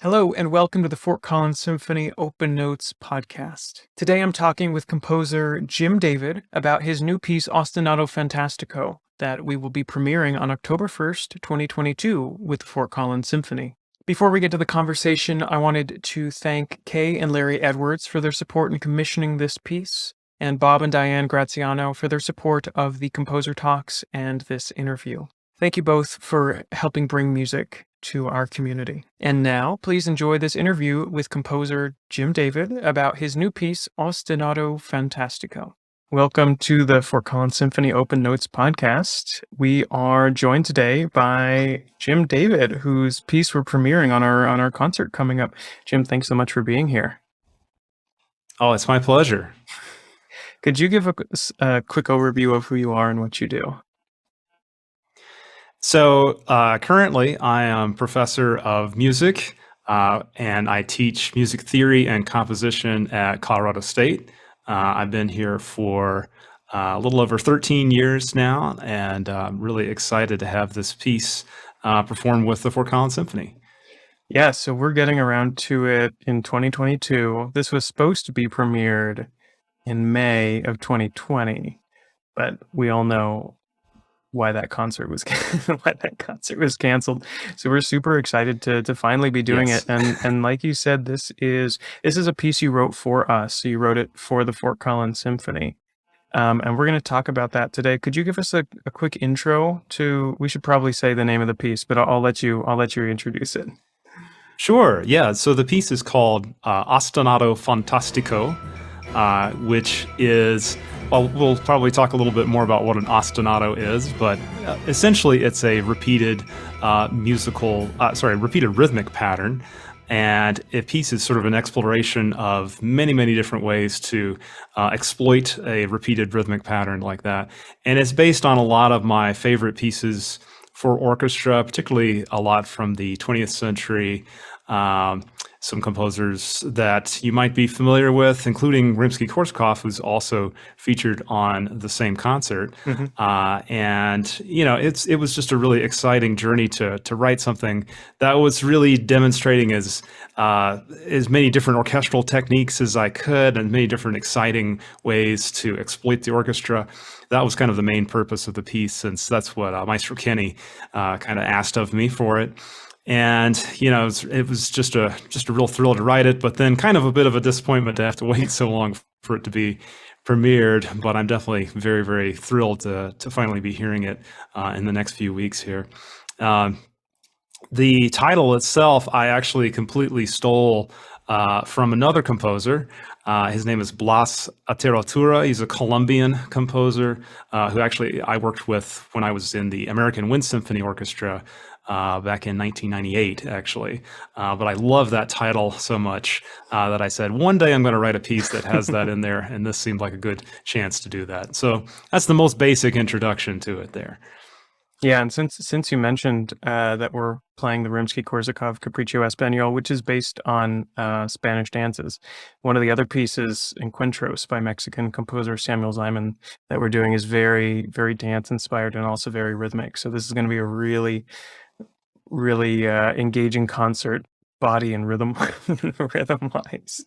Hello, and welcome to the Fort Collins Symphony Open Notes podcast. Today I'm talking with composer Jim David about his new piece, Ostinato Fantastico, that we will be premiering on October 1st, 2022, with the Fort Collins Symphony. Before we get to the conversation, I wanted to thank Kay and Larry Edwards for their support in commissioning this piece, and Bob and Diane Graziano for their support of the composer talks and this interview. Thank you both for helping bring music to our community. And now, please enjoy this interview with composer Jim David about his new piece, Ostinato Fantastico. Welcome to the Fort Collins Symphony Open Notes podcast. We are joined today by Jim David, whose piece we're premiering on our concert coming up. Jim, thanks so much for being here. Oh, it's my pleasure. Could you give a quick overview of who you are and what you do? So currently, I am professor of music, and I teach music theory and composition at Colorado State. I've been here for a little over 13 years now, and I'm really excited to have this piece performed with the Fort Collins Symphony. Yeah, so we're getting around to it in 2022. This was supposed to be premiered in May of 2020, but we all know why that concert was canceled. So we're super excited to finally be doing Yes. it. And like you said, this is a piece you wrote for us. So you wrote it for the Fort Collins Symphony. And we're going to talk about that today. Could you give us a quick intro to? We should probably say the name of the piece, but I'll let you introduce it. Sure. Yeah. So the piece is called Ostinato Fantastico, which is, well, we'll probably talk a little bit more about what an ostinato is, but essentially it's a repeated repeated rhythmic pattern. And a piece is sort of an exploration of many, many different ways to exploit a repeated rhythmic pattern like that. And it's based on a lot of my favorite pieces for orchestra, particularly a lot from the 20th century. Some composers that you might be familiar with, including Rimsky-Korsakov, who's also featured on the same concert. And it was just a really exciting journey to write something that was really demonstrating as many different orchestral techniques as I could, and many different exciting ways to exploit the orchestra. That was kind of the main purpose of the piece, since that's what Maestro Kenny kind of asked of me for it. And it was just a real thrill to write it, but then kind of a bit of a disappointment to have to wait so long for it to be premiered. But I'm definitely very, very thrilled to finally be hearing it in the next few weeks here. The title itself, I actually completely stole from another composer. His name is Blas Ateratura. He's a Colombian composer who actually I worked with when I was in the American Wind Symphony Orchestra back in 1998, actually. But I love that title so much that I said, one day I'm going to write a piece that has that in there, and this seemed like a good chance to do that. So that's the most basic introduction to it there. Yeah, and since you mentioned that we're playing the Rimsky-Korsakov Capriccio Español, which is based on Spanish dances, one of the other pieces, Encuentros, by Mexican composer Samuel Ziman, that we're doing is very, very dance-inspired and also very rhythmic. So this is going to be a really, really engaging concert, body and rhythm-wise.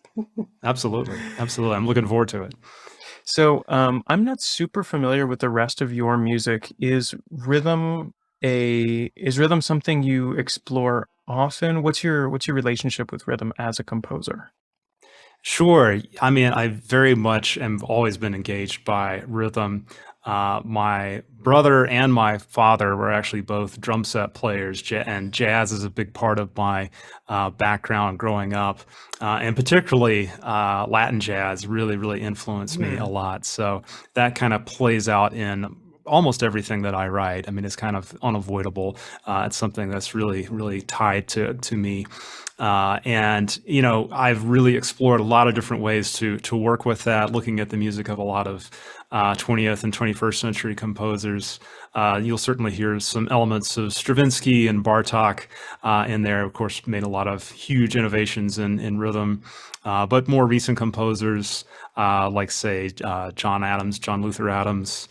Absolutely. I'm looking forward to it. So I'm not super familiar with the rest of your music. Is rhythm something you explore often? What's your relationship with rhythm as a composer? Sure. I mean, I very much am always been engaged by rhythm. My brother and my father were actually both drum set players, and jazz is a big part of my background growing up. And particularly Latin jazz really, really influenced me a lot. So that kind of plays out in almost everything that I write. I mean, it's kind of unavoidable. It's something that's really, really tied to me. And I've really explored a lot of different ways to work with that, looking at the music of a lot of 20th and 21st century composers. You'll certainly hear some elements of Stravinsky and Bartok in there. Of course, made a lot of huge innovations in rhythm. But more recent composers like, say, John Luther Adams,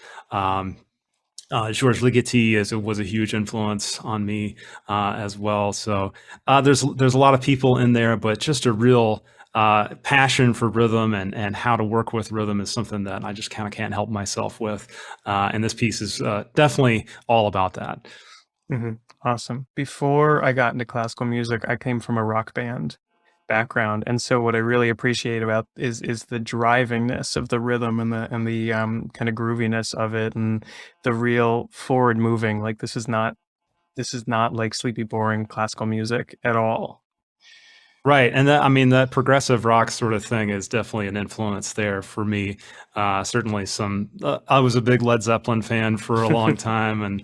Georges Ligeti was a huge influence on me as well. So there's a lot of people in there, but just a real passion for rhythm and how to work with rhythm is something that I just kind of can't help myself with. And this piece is definitely all about that. Hmm. Awesome. Before I got into classical music, I came from a rock band background, and so what I really appreciate about is the drivingness of the rhythm and the kind of grooviness of it, and the real forward moving. Like this is not like sleepy, boring classical music at all. Right, and that I mean that progressive rock sort of thing is definitely an influence there for me. Certainly, some I was a big Led Zeppelin fan for a long time, and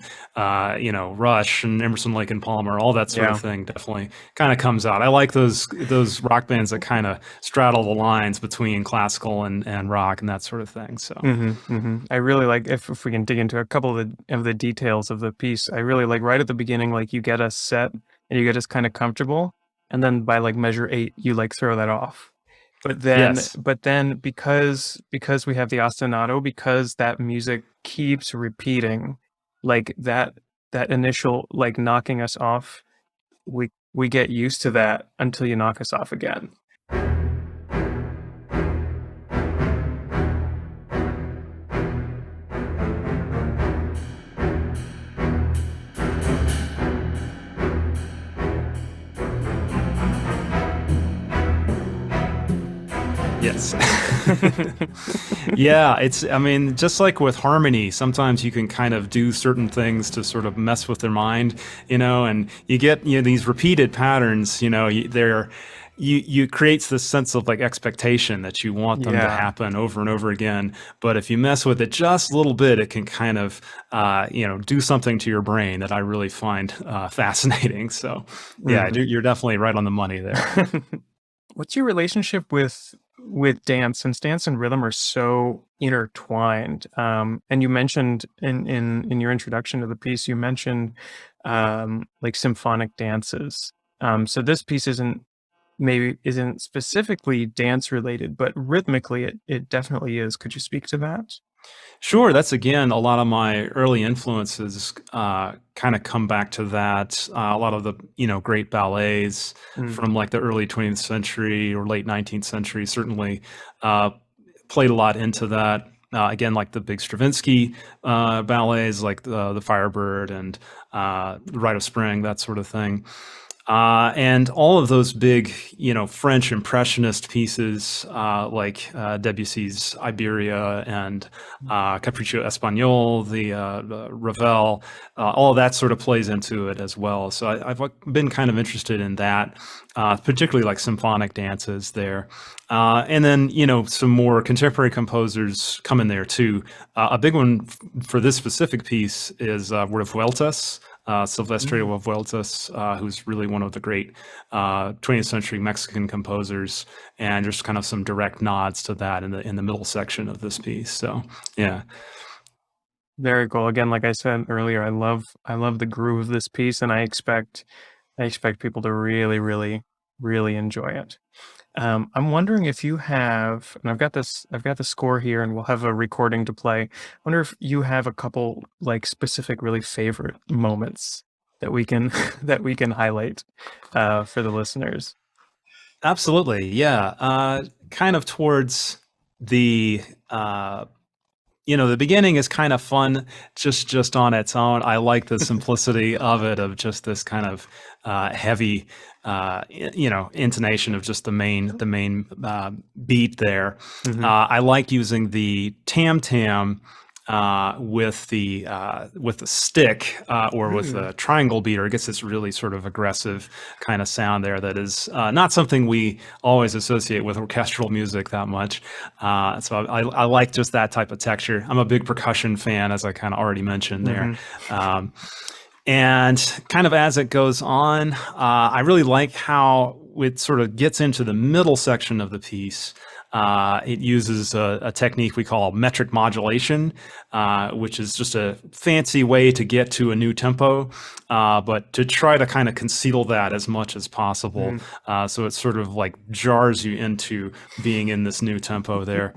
Rush and Emerson, Lake and Palmer, all that sort of Yeah. thing definitely kind of comes out. I like those rock bands that kind of straddle the lines between classical and rock and that sort of thing. So. I really like if we can dig into a couple of the details of the piece. I really like right at the beginning, like you get us set and you get us kind of comfortable, and then by like measure 8, you like throw that off. Yes. But then because we have the ostinato, because that music keeps repeating, like that initial like knocking us off, we get used to that until you knock us off again. Yes. Yeah, I mean, just like with harmony, sometimes you can kind of do certain things to sort of mess with their mind, and you get, these repeated patterns, you creates this sense of like expectation that you want them to Yeah. happen over and over again. But if you mess with it just a little bit, it can kind of, do something to your brain that I really find fascinating. So yeah, Mhm. you're definitely right on the money there. What's your relationship with dance? Since dance and rhythm are so intertwined, and you mentioned in your introduction to the piece, you mentioned like symphonic dances. So this piece isn't specifically dance related, but rhythmically it definitely is. Could you speak to that? Sure, that's again a lot of my early influences kind of come back to that. A lot of the great ballets Mm. from like the early 20th century or late 19th century certainly uh, played a lot into that. Again, like the big Stravinsky ballets, like the Firebird and Rite of Spring, that sort of thing. And all of those big, French impressionist pieces like Debussy's Iberia and Capriccio Espagnol, the Ravel, all of that sort of plays into it as well. So I've been kind of interested in that, particularly like symphonic dances there. And then, some more contemporary composers come in there too. A big one for this specific piece is Revueltas. Silvestre Mm. Revueltas, who's really one of the great 20th century Mexican composers, and there's kind of some direct nods to that in the middle section of this piece. So, yeah. Very cool. Again, like I said earlier, I love the groove of this piece, and I expect people to really, really, really enjoy it. I'm wondering if you have, and I've got the score here, and we'll have a recording to play. I wonder if you have a couple like specific, really favorite moments that we can that we can highlight for the listeners. Absolutely, yeah. Kind of towards the the beginning is kind of fun just on its own. I like the simplicity of it, of just this kind of heavy intonation of just the main beat there. Hmm. I like using the tam tam with the stick or with Mm. a triangle beater. It gets this really sort of aggressive kind of sound there that is not something we always associate with orchestral music that much. So I like just that type of texture. I'm a big percussion fan, as I kind of already mentioned there. Hmm. Um, and kind of as it goes on, I really like how it sort of gets into the middle section of the piece. It uses a technique we call metric modulation, which is just a fancy way to get to a new tempo, but to try to kind of conceal that as much as possible. So it sort of like jars you into being in this new tempo there.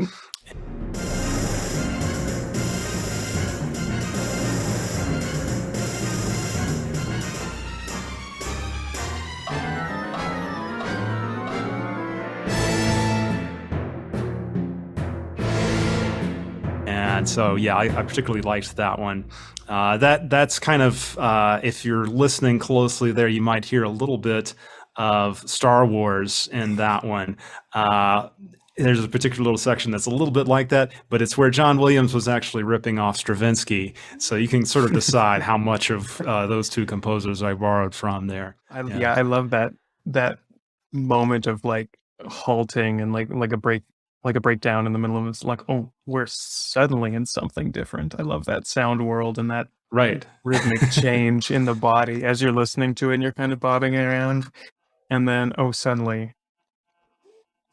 And so, yeah, I particularly liked that one. That's kind of, if you're listening closely there, you might hear a little bit of Star Wars in that one. There's a particular little section that's a little bit like that, but it's where John Williams was actually ripping off Stravinsky. So you can sort of decide how much of those two composers I borrowed from there. Yeah, I love that moment of like halting and like a breakdown in the middle of it's like, oh, we're suddenly in something different. I love that sound world and that Right. rhythmic change in the body as you're listening to it and you're kind of bobbing around, and then suddenly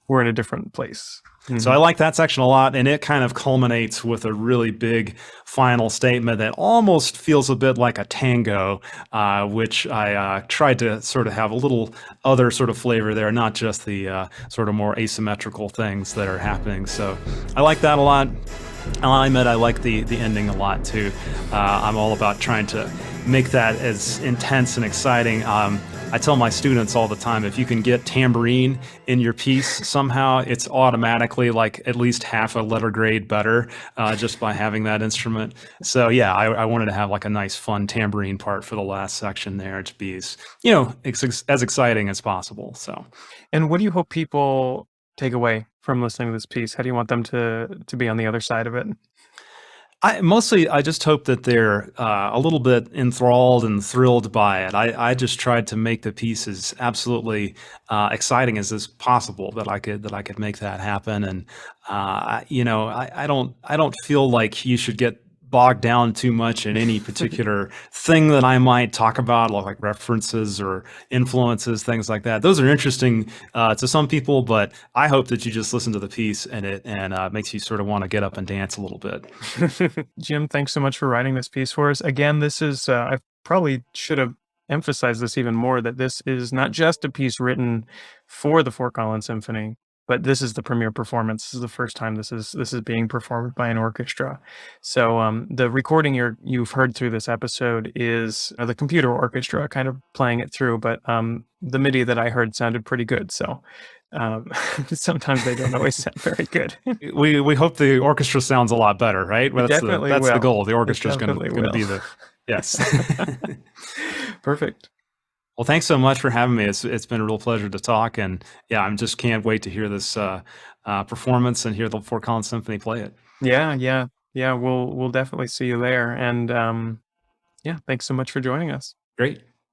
we're in a different place. So I like that section a lot, and it kind of culminates with a really big final statement that almost feels a bit like a tango, which I tried to sort of have a little other sort of flavor there, not just the sort of more asymmetrical things that are happening. So I like that a lot. I'll admit I like the ending a lot too. I'm all about trying to make that as intense and exciting. I tell my students all the time, if you can get tambourine in your piece somehow, it's automatically like at least half a letter grade better just by having that instrument. So yeah, I wanted to have like a nice fun tambourine part for the last section there to be as, as exciting as possible. So, And what do you hope people take away from listening to this piece? How do you want them to be on the other side of it? I just hope that they're a little bit enthralled and thrilled by it. I just tried to make the piece as absolutely exciting as is possible that I could make that happen. And I don't feel like you should get bogged down too much in any particular thing that I might talk about, like references or influences, things like that. Those are interesting to some people, but I hope that you just listen to the piece and it makes you sort of want to get up and dance a little bit. Jim, thanks so much for writing this piece for us. Again, this is, I probably should have emphasized this even more, that this is not just a piece written for the Fort Collins Symphony, but this is the premiere performance. This is the first time this is being performed by an orchestra. So the recording you've heard through this episode is the computer orchestra kind of playing it through, but the MIDI that I heard sounded pretty good. So sometimes they don't always sound very good. We hope the orchestra sounds a lot better, right? Well, that's the goal. The orchestra is going to be the yes. Perfect. Well, thanks so much for having me. It's been a real pleasure to talk, and yeah, I'm just can't wait to hear this performance and hear the Fort Collins Symphony play it. Yeah. We'll definitely see you there, and yeah, thanks so much for joining us. Great.